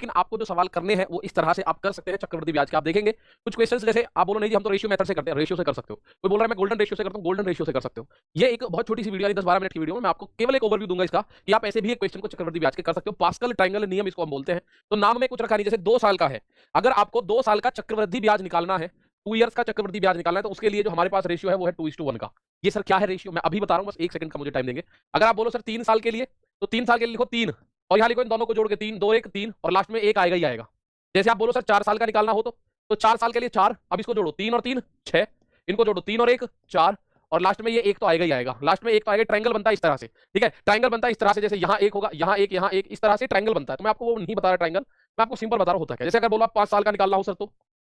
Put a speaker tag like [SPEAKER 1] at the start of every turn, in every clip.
[SPEAKER 1] लेकिन आपको जो सवाल करने हैं वो इस तरह से आप कर सकते हैं चक्रवृद्धि ब्याज के। आप देखेंगे कुछ क्वेश्चंस जैसे आप बोलो नहीं जी हम तो रेशियो मेथड से करते हैं, रेशियो से कर सकते हो। कोई बोल रहा है मैं गोल्डन रेशियो से करता हूँ, गोल्डन रेशियो से कर सकते हो। ये एक बहुत छोटी सी वीडियो है, 10-12 मिनट की वीडियो में मैं आपको केवल एक ओवरव्यू दूंगा इसका कि आप ऐसे भी एक क्वेश्चन को चक्रवृद्धि ब्याज के कर सकते हो। पास्कल ट्रायंगल नियम इसको हम बोलते हैं। तो नाम में कुछ रखा नहीं, जैसे 2 साल का है, अगर आपको 2 साल का चक्रवृद्धि ब्याज निकालना है, 2 इयर्स का चक्रवृद्धि ब्याज निकालना है, तो उसके लिए जो हमारे पास रेशियो है वो है 2:1 का। ये सर क्या है रेशियो, मैं अभी बता रहा हूं, बस 1 सेकंड का मुझे टाइम देंगे। अगर आप बोलो सर 3 साल के लिए, तो 3 साल के लिए लिखो 3 और यहां लिखो इन दोनों को जोड़ के 3, 2 1 3 और लास्ट में 1 आएगा ही आएगा। जैसे आप बोलो सर 4 साल का निकालना हो तो 4 साल के लिए 4, अब इसको जोड़ो 3 और 3 6, इनको जोड़ो 3 और 1 4 और लास्ट में ये 1 तो आएगा ही आएगा, लास्ट में 1 तो आएगा। ट्रायंगल बनता है इस तरह से, ठीक है, ट्रायंगल बनता है इस तरह से, जैसे यहाँ 1 होगा, यहाँ 1, यहाँ 1, इस तरह से ट्रायंगल बनता है। तो मैं आपको वो नहीं बता रहा ट्रायंगल, मैं आपको सिंपल बता रहा हूं होता है क्या। जैसे अगर बोलो आप 5 साल का निकालना हो सर, तो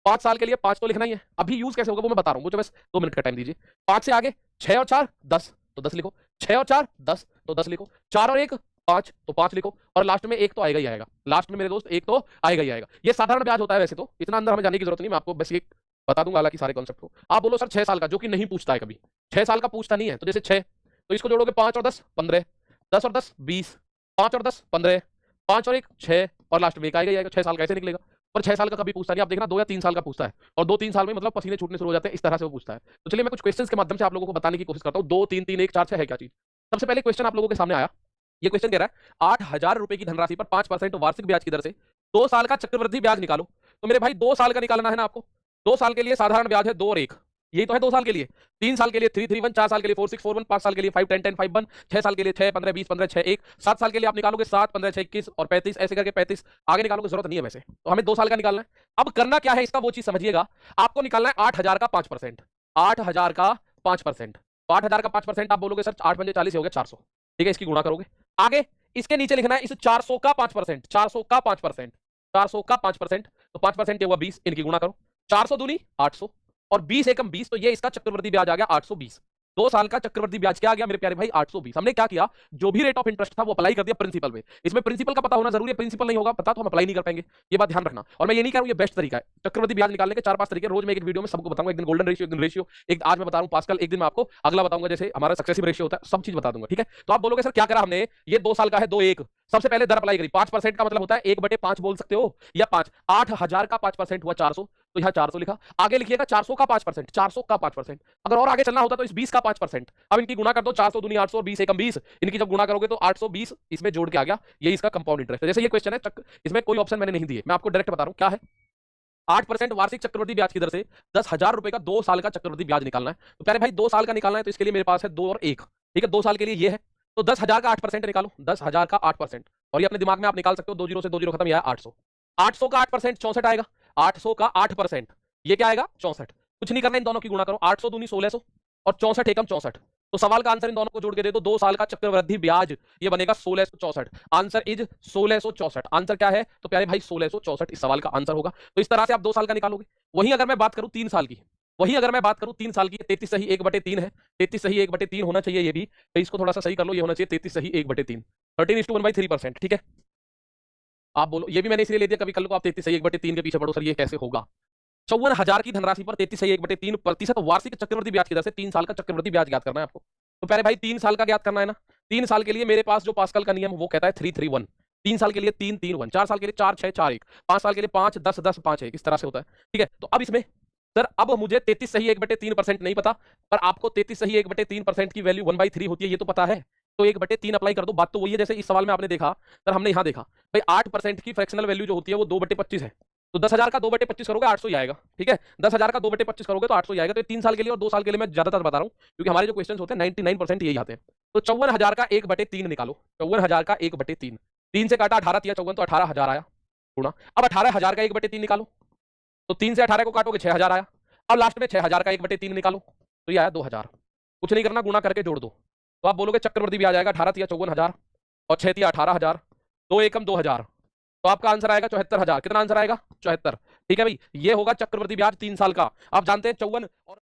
[SPEAKER 1] 5 साल के लिए 5 तो लिखना ही है। अभी यूज कैसे होगा वो मैं बता रहा हूं, मुझे बस 2 मिनट का टाइम दीजिए। 5 से आगे 6 और 4 10 तो 10 लिखो, 6 और 4 10 तो 10 लिखो, 4 और 1 5 तो 5 लिखो और लास्ट में 1 तो आएगा ही आएगा। लास्ट में मेरे दोस्त 1 तो आएगा ही आएगा। ये साधारण ब्याज होता है, वैसे तो इतना अंदर हमें जाने की जरूरत नहीं, मैं आपको बस ये बता दूंगा हालांकि सारे कॉन्सेप्ट को। आप बोलो सर 6 साल का, जो कि नहीं पूछता है कभी, 6 साल का पूछता नहीं है, तो जैसे 6 तो इसको जोड़ोगे 5 और 10 15, 10 और 10 20, 5 और 10 15, 5 और 1 6 और लास्ट में 1 आएगा ही आएगा। 6 साल कैसे निकलेगा, पर 6 साल का कभी पूछता नहीं। आप देखना 2 या 3 साल का पूछता है और 2-3 साल में मतलब पसीने छूटने शुरू हो जाते हैं, इस तरह से वो पूछता है। तो चलिए मैं कुछ क्वेश्चंस के माध्यम से आप लोगों को बताने की कोशिश करता हूं। 2 3 3 1 4 6 है क्या चीज। सबसे पहले क्वेश्चन आप लोगों के सामने आया, ये क्वेश्चन कह रहा है 8,000 रुपए की धनराशि पर 5% वार्षिक ब्याज की दर से 2 साल का चक्रवृद्धि ब्याज निकालो। तो मेरे भाई 2 साल का निकालना है ना आपको। 2 साल के लिए साधारण ब्याज है 2 और 1, यही तो है 2 साल के लिए। 3 साल के लिए 3 3 1, 4 साल के लिए 4 6 4 1, 5 साल के लिए 5 10 10 5 1, 6 साल के लिए 6 15 20 15 6 1, 7 साल के लिए आप निकालोगे 7 15 6 21 और 35, ऐसे करके 35 आगे निकालोगे, जरूरत नहीं है वैसे। तो हमें 2 साल का निकालना है। अब करना क्या है इसका वो चीज समझिएगा। आपको निकालना है 8,000 का 5%, 8,000 का 5%। तो 8,000 का 5% आप बोलोगे सर 8 पंजे 40 हो गया 400, ठीक है, इसकी गुणा करोगे। आगे इसके नीचे लिखना है इस 400 का 5%, 400 का 5%, 400 का 5%, तो 5% ये हुआ 20, इनकी गुणा करो। 400 दूनी 800 और 20 एकम 20, तो ये इसका चक्रवृद्धि ब्याज आ गया 820। 2 साल का चक्रवृद्धि ब्याज क्या आ गया मेरे प्यारे भाई 820। हमने क्या किया, जो भी रेट ऑफ इंटरेस्ट था वो अप्लाई कर दिया प्रिंसिपल पे। इसमें प्रिंसिपल का पता होना जरूरी है, प्रिंसिपल नहीं होगा पता तो हम अप्लाई नहीं कर पाएंगे, ये बात ध्यान रखना। और मैं ये नहीं कह रहा हूं ये बेस्ट तरीका है चक्रवृद्धि ब्याज निकालने के। 4-5 तरीके रोज मैं एक वीडियो में सबको बताऊंगा। एक दिन गोल्डन रेशियो, एक दिन रेशियो, एक आज मैं बता रहा हूं पास्कल, एक दिन मैं आपको अगला बताऊंगा जैसे हमारा सक्सेसिव रेशियो होता है, सब चीज बता दूंगा, ठीक है। तो आप बोलोगे सर क्या करा हमने, ये 2 साल का है 2 1, सबसे पहले दर अप्लाई करी। 5% का मतलब होता है 1/5 बोल सकते हो या 5। 8,000 का 5% हुआ 400, तो यहाँ 400 लिखा। आगे लिखिएगा 400 का 5%, 400 का 5%। अगर और आगे चलना होता तो इस 20 का 5%। अब इनकी गुणा कर दो, 400 दूनी 800 और 20 एकम 20, इनकी जब गुणा करोगे तो 820 इसमें जोड़ के आ गया, ये इसका कंपाउंड इंटरेस्ट है। जैसे ये क्वेश्चन है, इसमें कोई ऑप्शन मैंने नहीं दिए, मैं आपको डायरेक्ट बता रहा हूं क्या है। 8% वार्षिक चक्रवृद्धि ब्याज की दर से 10,000 रुपए का 2 साल का चक्रवृद्धि ब्याज निकालना है। तो प्यारे भाई 2 साल का निकालना है, तो इसके लिए मेरे पास है 2 और 1, ठीक है। 2 साल के लिए ये है, तो 10,000 का 8% निकालो, 10,000 का 8%, और ये अपने दिमाग में आप निकाल सकते हो, 2 0 से 2 0 खत्म, यह 800। 800 का 8% 64 आएगा, 800 का 8% ये क्या आएगा 64। कुछ नहीं करना, इन दोनों की गुणा करो, 800 दूनी 1600 और 64 एकम 64। तो सवाल का आंसर इन दोनों को जोड़ के दे दो, 2 साल का चक्रवृद्धि ब्याज ये बनेगा 1664। Answer is 1664। आंसर क्या है तो प्यारे भाई 1664 इस सवाल का आंसर होगा। तो इस तरह से आप 2 साल का निकालोगे। वहीं अगर मैं बात करूं 3 साल की, वहीं अगर मैं बात करूं 3 साल की, 33 सही 1/3 है, 33 सही 1/3 होना चाहिए ये भी, तो इसको थोड़ा सा सही कर लो, ये होना चाहिए 33 सही 1/3, 13:1/3%, ठीक है। आप बोलो ये भी मैंने इसलिए ले दिया, कभी कल को आप 33 सही 1/3 के पीछे पढ़ो सर ये कैसे होगा। 54,000 की धनराशि पर 33 सही 1/3% वार्षिक चक्रवृद्धि ब्याज की दर से 3 साल का चक्रवृद्धि ब्याज ज्ञात करना है आपको। तो पहले भाई 3 साल का ज्ञात करना है ना। 3 साल के लिए मेरे पास जो पास्कल का नियम वो कहता है 3-3-1। 3 साल के लिए 3-3-1, 4 साल के लिए 4-6-4-1, 5 साल के लिए 5-10-10-5-1, इस तरह से होता है, ठीक है। तो अब इसमें सर अब मुझे 33 सही 1/3% नहीं पता, पर आपको 33 सही 1/3% की वैल्यू 1/3 होती है ये तो पता है, तो 1/3 अप्लाई कर दो। बात तो वही है जैसे इस सवाल में आपने देखा, सर हमने यहाँ देखा भाई 8% की फ्रैक्शनल वैल्यू जो होती है वो 2/25 है, तो 10,000 का 2/25 करोगे 800 ही आएगा, ठीक है। 10,000 का 2/25 करोगे तो 800 ही आएगा। तो 3 साल के लिए और 2 साल के लिए मैं ज्यादातर बता रहा हूँ क्योंकि हमारे जो क्वेश्चन होते हैं 99% यही आते हैं। तो 54,000 का 1/3 निकालो, 54,000 का 1/3, 3 से काटा 18 तिया 54 तो 18,000 आया गुणा। अब 18,000 का 1/3 निकालो, तो 3 से 18 को काटोगे 6,000 आया। अब लास्ट में 6,000 का 1/3 निकालो, तो ये आया 2,000। कुछ नहीं करना, गुणा करके जोड़ दो, तो आप बोलोगे चक्रवृद्धि ब्याज आएगा 18 तिया 54,000 और 6 तिया 18,000, 2 एकम 2,000, तो आपका आंसर आएगा 74,000। कितना आंसर आएगा 74, ठीक है भाई। ये होगा चक्रवृद्धि ब्याज 3 साल का। आप जानते हैं 54 और